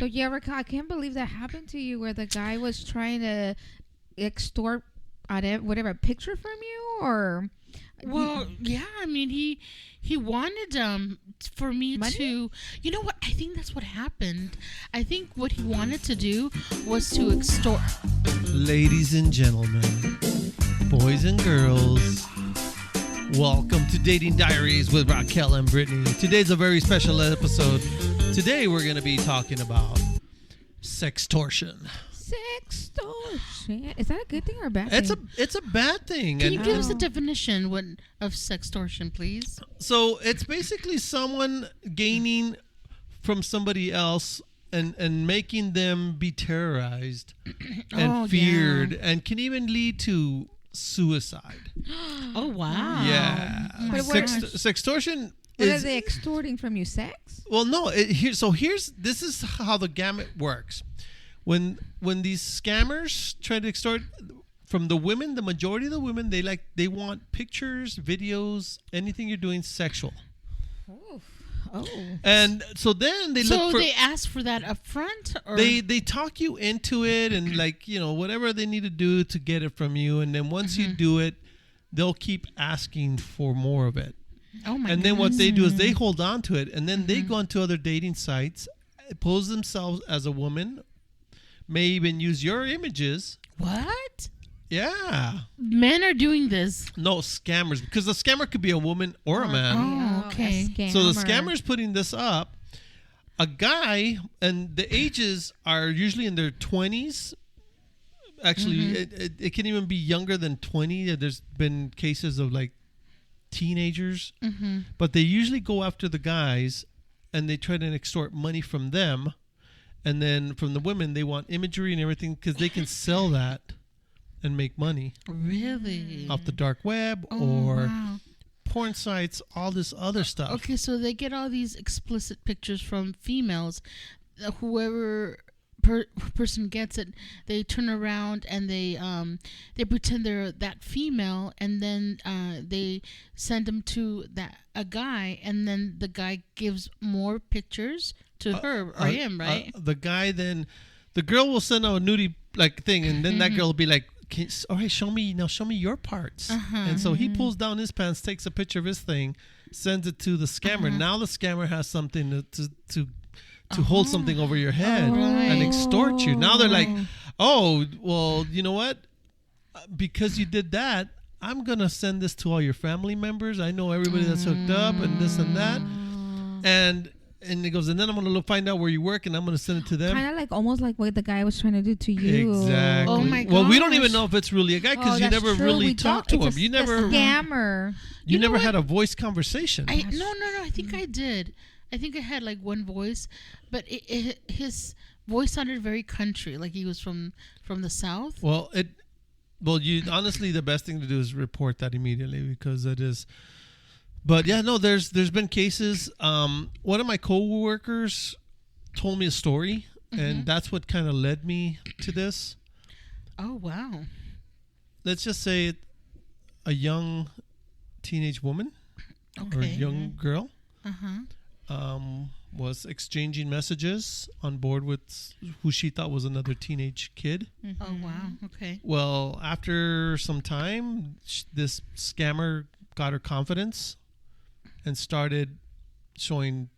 So yeah, Raquel, I can't believe that happened to you, where the guy was trying to extort whatever a picture from you, or. Well, yeah. I mean, he wanted for me Money? to. You know what? I think that's what happened. I think what he wanted to do was to extort. Ladies and gentlemen, boys and girls, welcome to Dating Diaries with Raquel and Brittany. Today's a very special episode. Today we're going to be talking about sextortion. Sextortion. Is that a good thing or a bad thing? It's a bad thing. Can you give us a definition of sextortion, please? So it's basically someone gaining from somebody else and making them be terrorized and feared, and can even lead to suicide. Oh, wow. Yeah. But Sextortion what is... are they extorting from you? Sex? Well, no. This is how the gamut works. When these scammers try to extort from the women, the majority of the women, they want pictures, videos, anything you're doing sexual. Oh. And so then they look for... they ask for that up front? Or? They talk you into it and whatever they need to do to get it from you. And then once you do it, they'll keep asking for more of it. Oh my And then what they do is they hold on to it, and then they go onto other dating sites, pose themselves as a woman, may even use your images. What? Yeah. Men are doing this. No, scammers, because the scammer could be a woman or a man. Oh, okay. So the scammer's putting this up. A guy, and the ages are usually in their 20s. Actually, it can even be younger than 20. There's been cases of teenagers. But they usually go after the guys, and they try to extort money from them. And then from the women, they want imagery and everything because they can sell that and make money. Really? Off the dark web or porn sites, all this other stuff. Okay, so they get all these explicit pictures from females. Whoever person gets it, they turn around and they pretend they're that female, and then they send them to a guy, and then the guy gives more pictures to her or him, right? The guy then, the girl will send out a nudie thing, and then that girl will be like, all right, show me your parts. And so he pulls down his pants, takes a picture of his thing, sends it to the scammer. Now the scammer has something to hold something over your head and extort you. Now they're like, oh, well, you know what? Because you did that, I'm going to send this to all your family members. I know everybody that's hooked up and this and that. And it goes, and then I'm going to find out where you work, and I'm going to send it to them. Kind of almost like what the guy was trying to do to you. Exactly. Oh my gosh. Well, we don't even know if it's really a guy because you never really talked to him. You never... Scammer. You never had a voice conversation. No. I think I did. I think I had one voice, but his voice sounded very country, like he was from the South. Well, you honestly, the best thing to do is report that immediately because it is. But yeah, no, there's been cases. One of my coworkers told me a story, and that's what kind of led me to this. Oh wow! Let's just say a young teenage woman or young girl. Was exchanging messages on board with who she thought was another teenage kid. Oh, wow. Okay. Well, after some time, this scammer got her confidence and started showing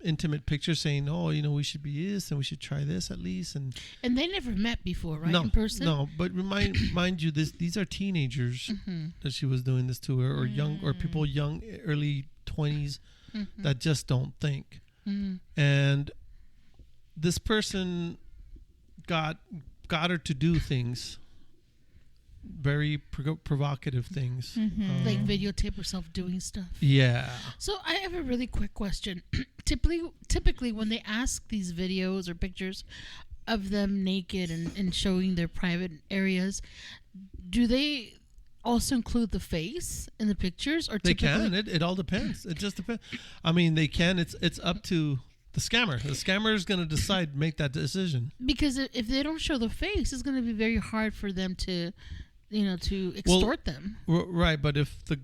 intimate pictures saying, oh, we should be this and we should try this at least. And they never met before, right? In person? No, but mind you, these are teenagers that she was doing this to her, or young, or people young, early 20s. That just don't think. And this person got her to do things, very provocative things. Like videotape herself doing stuff. Yeah. So I have a really quick question. Typically when they ask these videos or pictures of them naked and showing their private areas, do they also include the face in the pictures, or they can? It all depends. It just depends. I mean, they can. It's up to the scammer. The scammer is going to make that decision. Because if they don't show the face, it's going to be very hard for them to extort them. Right, but if the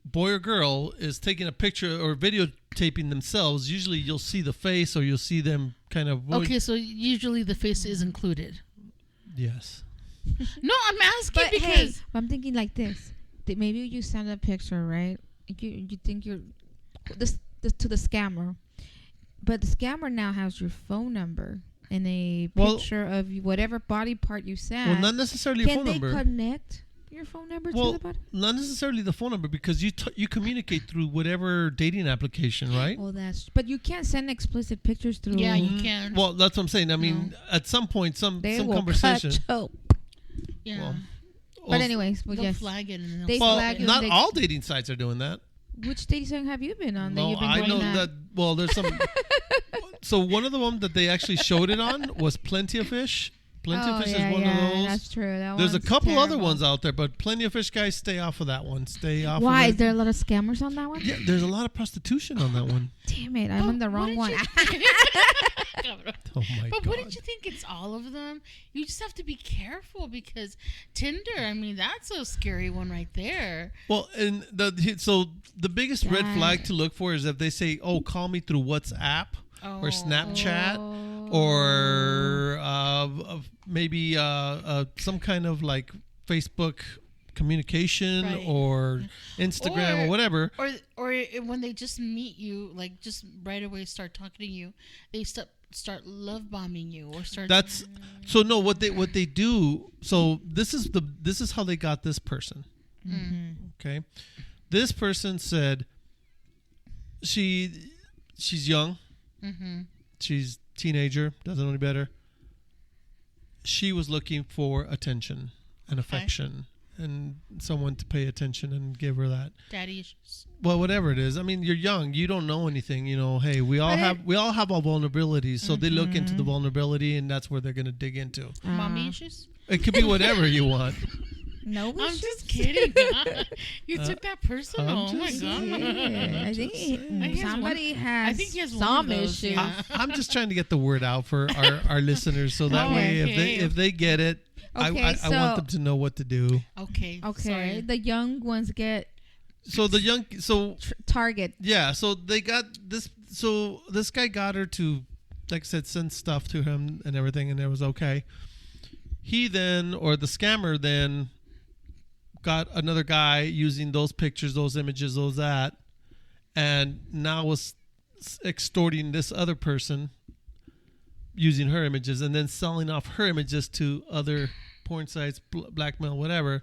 boy or girl is taking a picture or video taping themselves, usually you'll see the face or you'll see them kind of. Okay, so usually the face is included. Yes. No, I'm asking But because hey, I'm thinking like this. Maybe you send a picture, right? You think you're this to the scammer, but the scammer now has your phone number and a picture of whatever body part you sent. Well, not necessarily your phone number. Can they connect your phone number to the body? Not necessarily the phone number because you communicate through whatever dating application, right? Well, but you can't send explicit pictures through. Yeah, you can. Well, that's what I'm saying. I mean, at some point, some conversation. Yeah. But anyways, they'll flag it. And not all dating sites are doing that. Which dating site have you been on? No, I know that. Well, there's some. So one of the ones that they actually showed it on was Plenty of Fish. Plenty of Fish is one of those. That's true. There's a couple other ones out there, but Plenty of Fish guys, stay off of that one. Stay off. Why? Is there a lot of scammers on that one? Yeah, there's a lot of prostitution on that one. Damn it! I'm on the wrong one. Oh my God. But wouldn't you think it's all of them? You just have to be careful because Tinder, I mean, that's a scary one right there. Well, and the biggest red flag to look for is if they say, "Oh, call me through WhatsApp or Snapchat or maybe some kind of like Facebook communication or Instagram or whatever." Or when they just meet you, like just right away start talking to you, they start love bombing you or start. That's so no. What they do. So this is how they got this person. Mm-hmm. Okay, this person said she's young. Mm-hmm. She's teenager. Doesn't know any better. She was looking for attention and affection and someone to pay attention and give her that. Daddy issues. Well, whatever it is. I mean, you're young. You don't know anything. You know, hey, we all have our vulnerabilities. So they look into the vulnerability, and that's where they're going to dig into. Mommy issues? It could be whatever you want. No, I'm just kidding. You took that personal. Oh my God. I think somebody has some issues. I'm just trying to get the word out for our listeners, so that way if they get it, I want them to know what to do. Okay. Sorry. The young ones get. So the young target. Yeah. So they got this. So this guy got her to, like I said, send stuff to him and everything, and it was okay. He then, or the scammer then, got another guy using those pictures, those images, those that, and now was extorting this other person using her images and then selling off her images to other porn sites, blackmail, whatever.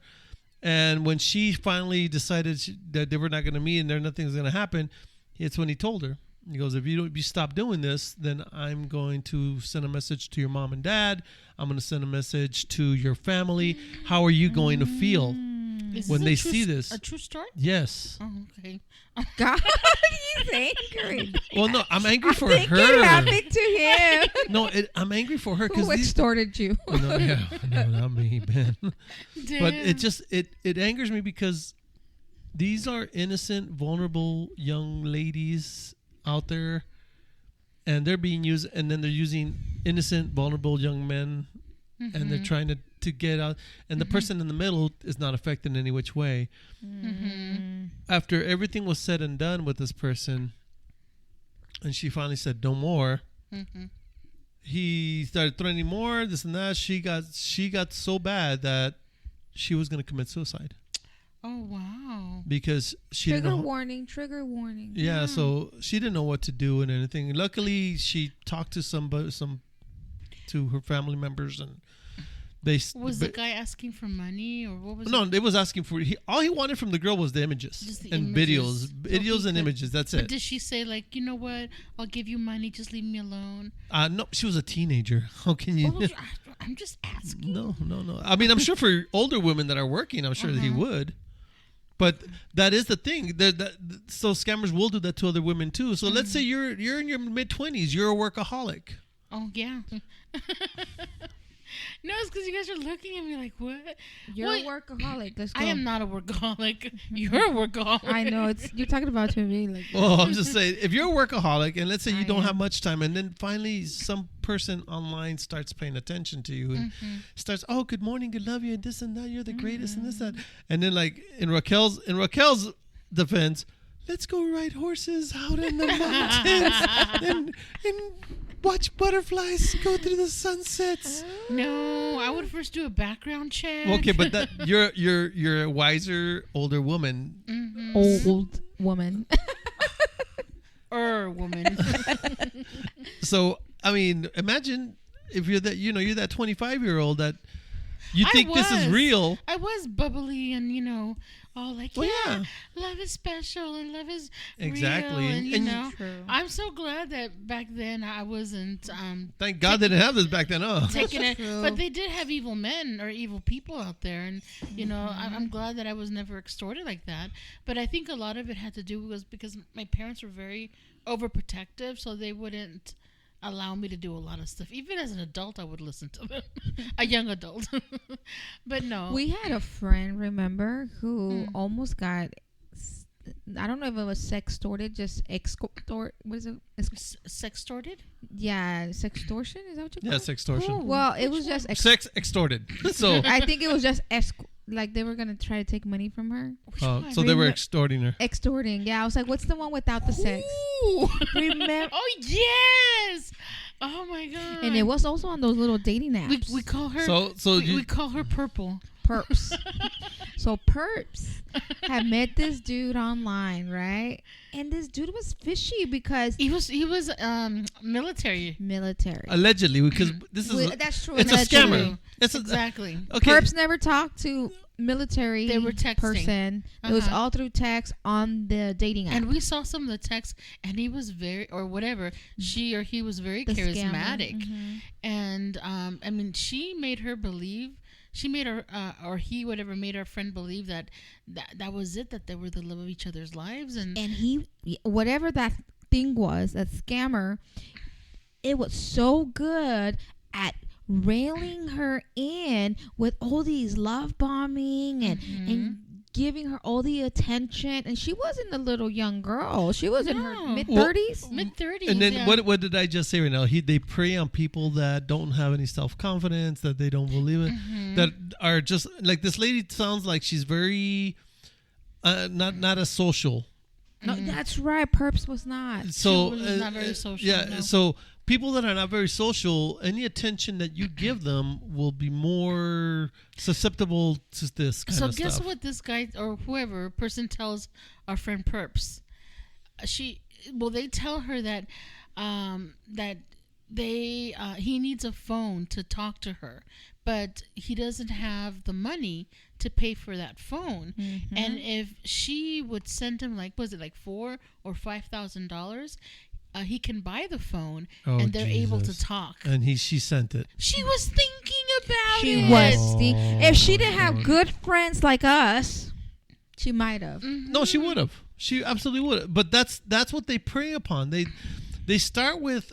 And when she finally decided that they were not going to meet and nothing's going to happen, it's when he told her. He goes, if you stop doing this, then I'm going to send a message to your mom and dad. I'm going to send a message to your family. How are you going to feel when they see this? A true story? Yes. Oh, okay. God, he's angry. Well, no, I'm angry for I think her. it happened to him. No, I'm angry for her Who extorted you? No, not me, man. But it angers me because these are innocent, vulnerable young ladies out there, and they're being used, and then they're using innocent, vulnerable young men, and they're trying to get out, and the person in the middle is not affected in any which way. After everything was said and done with this person, and she finally said no more, he started threatening more, this and that. She got so bad that she was going to commit suicide. Oh, wow. Because she trigger warning. Yeah, so she didn't know what to do and anything. Luckily, she talked to to her family members, and the guy asking for money, or what was it? No, it was asking for all he wanted from the girl was the images and videos and images. That's it. But did she say, like, you know what? I'll give you money. Just leave me alone. No, she was a teenager. How can you? I'm just asking. No. I mean, I'm sure for older women that are working, I'm sure that he would. But that is the thing. So scammers will do that to other women too. So let's say you're in your mid-20s. You're a workaholic. Oh, yeah. No, it's because you guys are looking at me like, what? You're a workaholic. Let's go. I am not a workaholic. You're a workaholic. I know. You're talking about to me. Like, well, I'm just saying, if you're a workaholic and let's say you don't have much time, and then finally some person online starts paying attention to you and starts, oh, good morning, good love you, and this and that, you're the greatest and this, that. And then like in Raquel's defense, let's go ride horses out in the mountains and watch butterflies go through the sunsets. No, I would first do a background check. Okay, but that you're a wiser older woman. Mm-hmm. Old woman. Woman. So I mean, imagine if you're that you're that 25-year-old that you think this is real. I was bubbly and all like, Well, yeah, love is special and love is exactly. real. And, and true. I'm so glad that back then I wasn't. Thank God they didn't have this back then, huh? Taking it, but they did have evil men or evil people out there, and I'm glad that I was never extorted like that. But I think a lot of it had to do was because my parents were very overprotective, so they wouldn't allow me to do a lot of stuff. Even as an adult, I would listen to them. A young adult. But no. We had a friend, remember, who almost got, I don't know if it was sextorted, just what is it? Sextorted? Yeah, sextortion? Is that what you call it? Yeah, sextortion. Well, it was just... Sex extorted. So I think it was just like they were going to try to take money from her. so they were extorting her. Extorting. Yeah, I was like, what's the one without the sex? Remember? Oh, yes! Oh, my God. And it was also on those little dating apps. We call her... we call her Purple. Perps. So Perps had met this dude online, right? And this dude was fishy because he was military. Allegedly, because this is that's true. It's a scammer. Exactly. Okay. Perps never talked to military They were texting. person. It was all through text on the dating app. And we saw some of the texts, and he was very, or whatever, she or he was very charismatic. And I mean, she made her believe. She made her, or he, whatever, made our friend believe that was it, that they were the love of each other's lives. And he, whatever that thing was, that scammer, it was so good at railing her in with all these love bombing and giving her all the attention. And she wasn't a little young girl. She was in her mid-30s. Mid-30s, and then what did I just say right now? They prey on people that don't have any self-confidence, that they don't believe in, that are just like this lady sounds like she's very not as social. No, that's right. Perps was not. So she was not very social. Yeah, no. so people that are not very social, any attention that you give them will be more susceptible to this kind of stuff. So guess what this guy or whoever person tells our friend Perps? They tell her that he needs a phone to talk to her, but he doesn't have the money to pay for that phone. And if she would send him $4,000 or $5,000, he can buy the phone, and they're able to talk. And she sent it. She was thinking about it. She was. If she didn't have good friends like us, she might have. No, she would have. She absolutely would have. But that's what they prey upon. They start with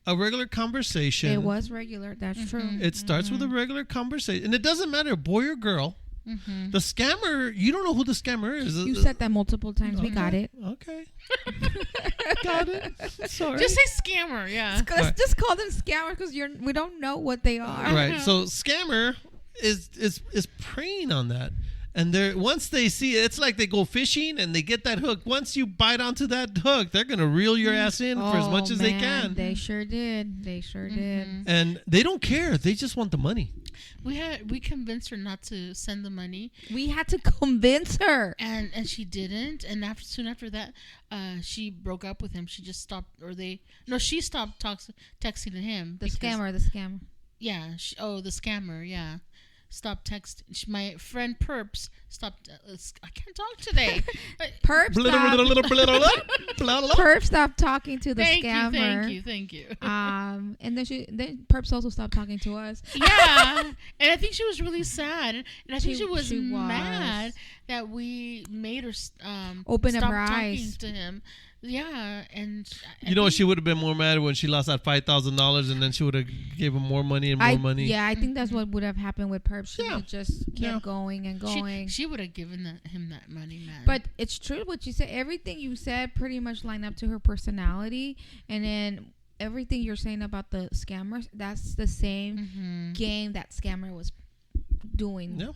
a regular conversation. It was regular. That's true. It starts with a regular conversation, and it doesn't matter boy or girl. The scammer, you don't know who the scammer is. You said that multiple times. Okay. We got it. Okay. Got it. Sorry. Just say scammer, yeah. Just call them scammers because we don't know what they are. Right. So scammer is preying on that. And once they see it, it's like they go fishing and they get that hook. Once you bite onto that hook, they're going to reel your ass in for as much as they can. They sure did. And they don't care. They just want the money. We convinced her not to send the money. We had to convince her. And she didn't. And soon after that, she broke up with him. She just stopped, she stopped texting to him. The scammer. Yeah. The scammer, yeah. Stop texting. My friend Perps stopped. I can't talk today. Perps stopped talking to the scammer. Thank you. And then Perps also stopped talking to us. Yeah, and I think she was really sad, and I think she was mad that we made her open up stop her talking eyes to him. Yeah, and she would have been more mad when she lost that $5,000, and then she would have gave him more money and more money. Yeah, I think that's what would have happened with Perps. She would just kept going and going. She would have given him that money, man. But it's true what you said. Everything you said pretty much lined up to her personality, and then everything you're saying about the scammers, that's the same game that scammer was doing. Yeah.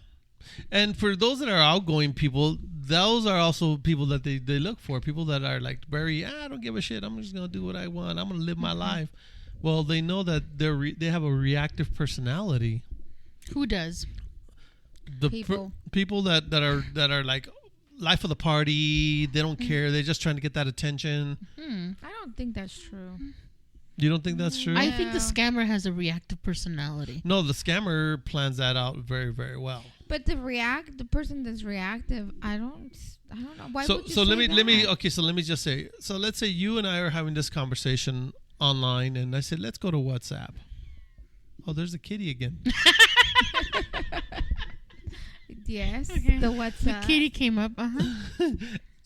And for those that are outgoing people, those are also people that they look for. People that are like very, I don't give a shit. I'm just going to do what I want. I'm going to live my life. Well, they know that they have a reactive personality. Who does? The people that are like life of the party. They don't care. They're just trying to get that attention. I don't think that's true. You don't think that's true? I think the scammer has a reactive personality. No, the scammer plans that out very, very well. But the person that's reactive, I don't know. Why would you so say let that? me just say. So let's say you and I are having this conversation online, and I said, let's go to WhatsApp. Oh, there's a kitty again. Yes, okay. The WhatsApp. The kitty came up.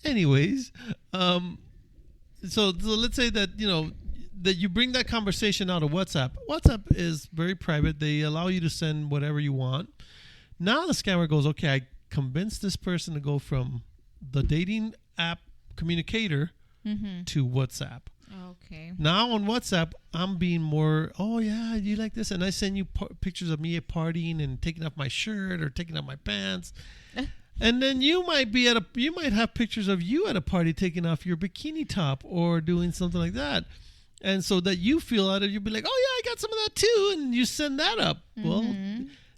Anyways, so let's say that that you bring that conversation out of WhatsApp. WhatsApp is very private. They allow you to send whatever you want. Now the scammer goes, okay, I convinced this person to go from the dating app communicator to WhatsApp. Okay. Now on WhatsApp, I'm being more, oh yeah, you like this? And I send you pictures of me partying and taking off my shirt or taking off my pants. And then you might have pictures of you at a party taking off your bikini top or doing something like that. And so that you feel out of, you'll be like, oh yeah, I got some of that too. And you send that up. Well,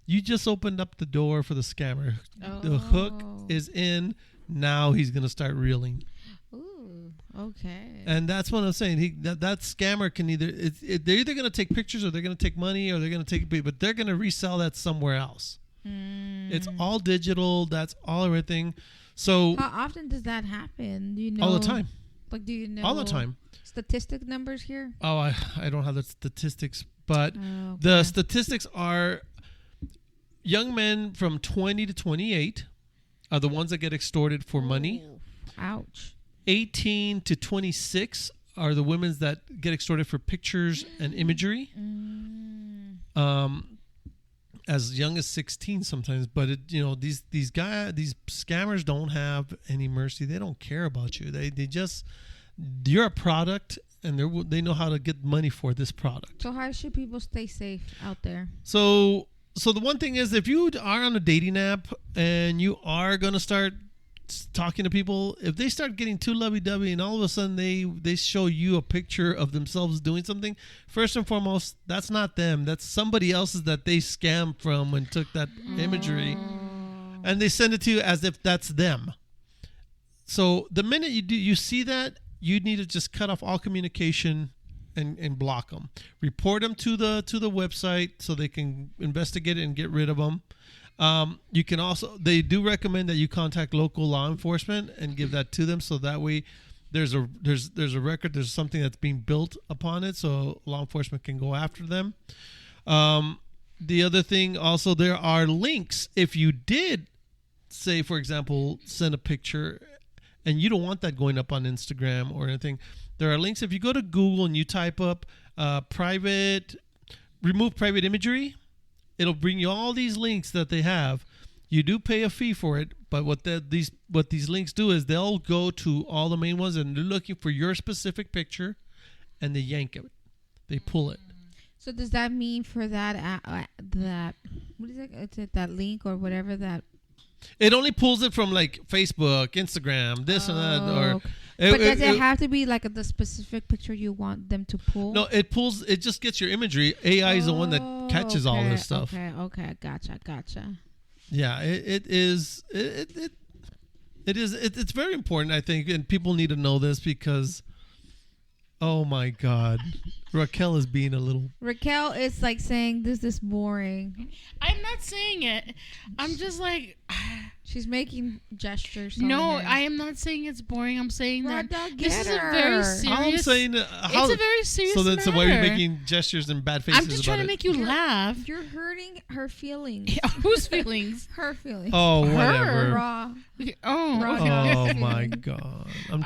you just opened up the door for the scammer. Oh. The hook is in. Now he's going to start reeling. Ooh, okay. And that's what I'm saying. That scammer can they're either going to take pictures or they're going to take money or they're going to take, but they're going to resell that somewhere else. It's all digital. That's all everything. So how often does that happen? Do you know? All the time. Like, do you know? All the time. Statistic numbers here? Oh, I don't have the statistics, but the statistics are young men from 20 to 28 are the ones that get extorted for money. Ouch. 18 to 26 are the women that get extorted for pictures and imagery. As young as 16 sometimes, but these scammers don't have any mercy. They don't care about you. They just, you're a product, and they know how to get money for this product. So how should people stay safe out there? So the one thing is, if you are on a dating app and you are going to start talking to people, if they start getting too lovey-dovey and all of a sudden they show you a picture of themselves doing something, first and foremost, that's not them. That's somebody else's that they scammed from and took that imagery, and they send it to you as if that's them. So the minute you see that, you need to just cut off all communication and block them. Report them to the website so they can investigate it and get rid of them. You can also, they do recommend that you contact local law enforcement and give that to them, so that way there's a record, there's something that's being built upon it, so law enforcement can go after them. The other thing also, there are links. If you did, say for example, send a picture and you don't want that going up on Instagram or anything, there are links. If you go to Google and you type up remove private imagery, it'll bring you all these links that they have. You do pay a fee for it, but what these links do is they'll go to all the main ones and they're looking for your specific picture, and they yank it, they pull it. So does that mean for that what is it? Is it that link or whatever that? It only pulls it from like Facebook, Instagram, this and that, or. But does it have to be like the specific picture you want them to pull? No, it pulls. It just gets your imagery. AI is the one that catches all this stuff. Okay, gotcha. Yeah, it's very important, I think, and people need to know this because, oh my God, Raquel is being a little. Raquel is like saying this is boring. I'm not saying it. I'm just like. She's making gestures. No, I am not saying it's boring. I'm saying that this is a very serious. I'm saying it's a very serious matter. So why are you making gestures and bad faces? I'm just trying to make you laugh. You're hurting her feelings. Whose feelings? Her feelings. Oh, whatever. Raw. Okay. Oh my God! I'm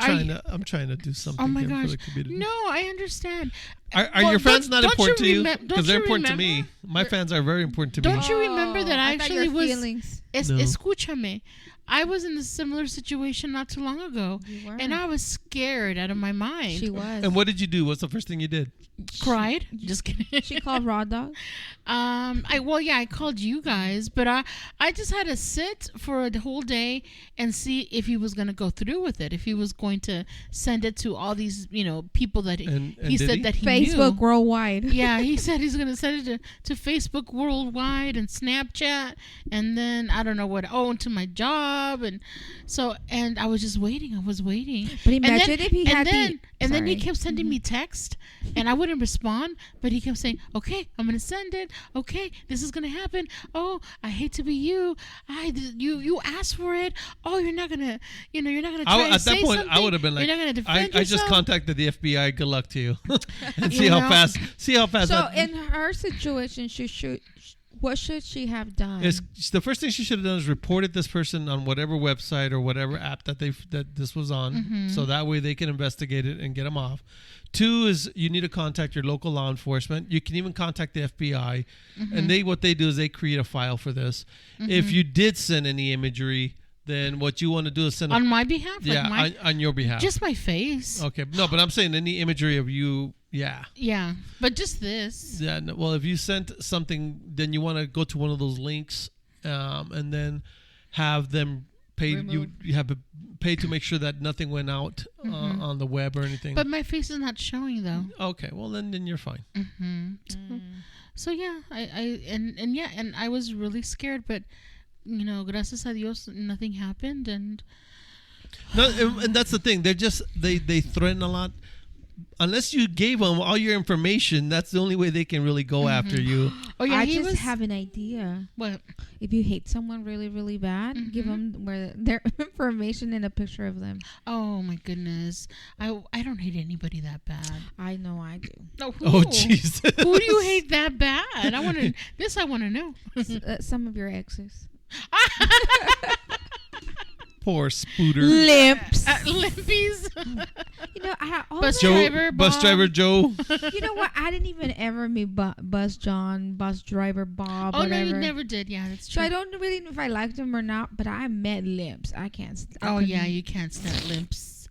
trying to do something. Oh my gosh! For the community. No, I understand. Are your fans not important to you? Because they're important to me. My fans are very important to me. Don't you remember that I actually was? Feelings. Escúchame. I was in a similar situation not too long ago, You were. and I was scared out of my mind. She was. And what did you do? What's the first thing you did? Cried. Just kidding. She called Raw Dog. I called you guys, but I just had to sit for a whole day and see if he was going to go through with it, if he was going to send it to all these, people that And he did said he? that he Facebook knew. worldwide. Yeah, he said he's going to send it to Facebook worldwide and Snapchat, and then I don't know what. Oh, and to my job, and I was just waiting. I was waiting. But imagine if he had And then he Sorry. kept sending me text, and I wouldn't respond. But he kept saying, "Okay, I'm gonna send it. Okay, this is gonna happen. Oh, I hate to be you. You asked for it. Oh, you're not gonna try and At say that point, something. I would have been like, you're not gonna defend I just yourself." contacted the FBI. Good luck to you, and You see how know? fast. See how fast. So that, in her situation, what should she have done? is the first thing she should have done is reported this person on whatever website or whatever app that this was on, Mm-hmm. so that way they can investigate it and get them off. 2 is you need to contact your local law enforcement. You can even contact the FBI, Mm-hmm. and what they do is they create a file for this. If you did send any imagery, then what you want to do is send on my behalf. on your behalf. Just my face. Okay, no, but I'm saying any imagery of you. Yeah. Yeah, but just this. Yeah. No, well, if you sent something, then you want to go to one of those links, and then have them pay. You have to pay to make sure that nothing went out on the web or anything. But my face is not showing though. Okay. Well, then you're fine. Mm-hmm. So yeah, and I was really scared, but gracias a Dios, nothing happened, and No, and that's the thing. They threaten a lot. Unless you gave them all your information, that's the only way they can really go after you. oh yeah, I he just was have an idea. what? If you hate someone really, really bad, give them their information and a picture of them. Oh my goodness, I don't hate anybody that bad. I know I do. No, who? Oh, Jesus. Who do you hate that bad? I want to know. Some of your exes. Poor Spooter. Lips. Limpies. Bus Bus driver Joe. You know what? I didn't even ever meet Bus driver Bob. Oh whatever. no, you never did. Yeah, that's true. So I don't really know if I liked him or not, but I met Lips. I can't. Yeah, you can't stand limps.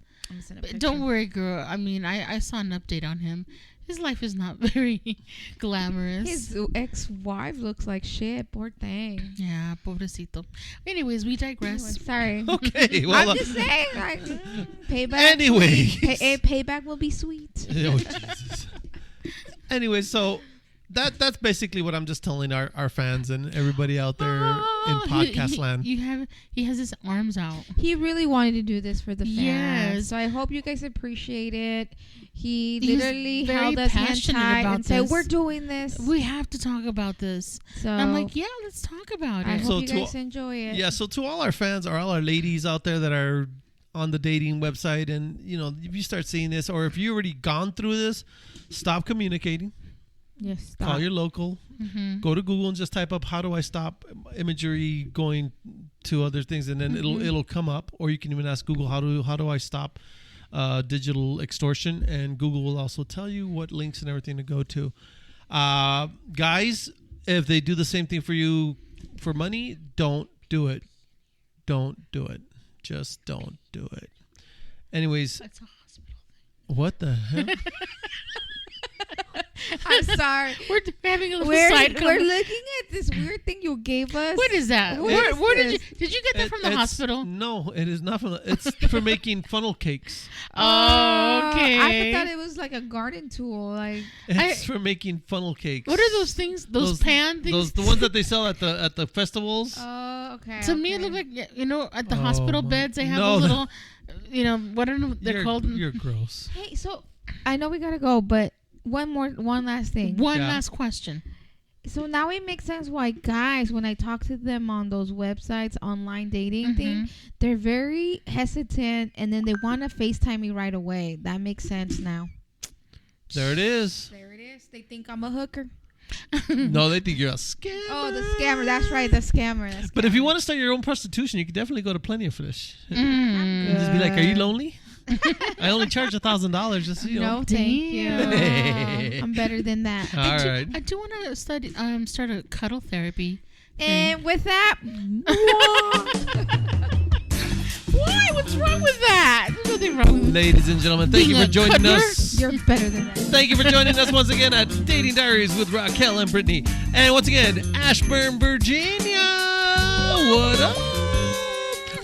But don't worry, girl. I mean, I saw an update on him. His life is not very glamorous. His ex-wife looks like shit. Poor thing. Yeah, pobrecito. Anyways, we digress. Sorry. Okay. Well, I'm just saying, payback. Anyway. Payback will be sweet. Oh, Jesus. Anyway, so that's basically what I'm just telling our fans and everybody out there in podcast land. He has his arms out. He really wanted to do this for the fans. Yes. So I hope you guys appreciate it. He He's literally very held us hand passionate tight about and said, this. "We're doing this." We have to talk about this. So And I'm like, yeah, let's talk about I it. So hope you to guys enjoy it. Yeah, so to all our fans or all our ladies out there that are on the dating website, and if you start seeing this, or if you already gone through this, stop communicating. Yes. Stop. Call your local. Mm-hmm. Go to Google and just type up "how do I stop imagery going to other things," and then it'll come up. Or you can even ask Google how do I stop digital extortion, and Google will also tell you what links and everything to go to. Guys, if they do the same thing for you for money, don't do it. Don't do it. Just don't do it. Anyways, That's a hospital. what the hell? I'm sorry. We're having a little We're side looking at this weird thing you gave us. What is that? What Where is did you get that from the It's- hospital? No, it is not from. It's for making funnel cakes. Oh, okay. I thought it was like a garden tool. Like It's for making funnel cakes. What are those things? Those pan things? The ones that they sell at the festivals. okay. To me, it looked like at the hospital my- beds they have No, those little, what are they're called? You're gross. Hey, so I know we gotta go, but one last thing. One Yeah. last question. So now it makes sense why guys, when I talk to them on those websites, online dating thing, they're very hesitant, and then they want to FaceTime me right away. That makes sense now. There it is. There it is. They think I'm a hooker. No, they think you're a scammer. Oh, the scammer. That's right, the scammer. But if you want to start your own prostitution, you can definitely go to Plenty of Fish. Mm. Just be like, "Are you lonely? I only charge $1,000. Just No, thank you. Damn. I'm better than that. All right. I do want to start a cuddle therapy. And with that, Why? What's wrong with that? There's nothing wrong with Ladies and gentlemen, thank you for joining us. You're better than that. Thank you for joining us once again at Dating Diaries with Raquel and Brittany. And once again, Ashburn, Virginia. What up?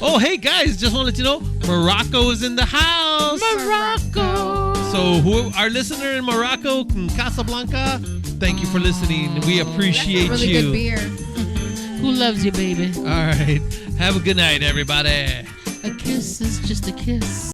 Oh, hey guys, just want to let you know, Morocco is in the house. Morocco. So who our listener in Morocco, in Casablanca, thank you for listening. We appreciate That's a really you. good beer. Who loves you, baby? All right. Have a good night, everybody. A kiss is just a kiss.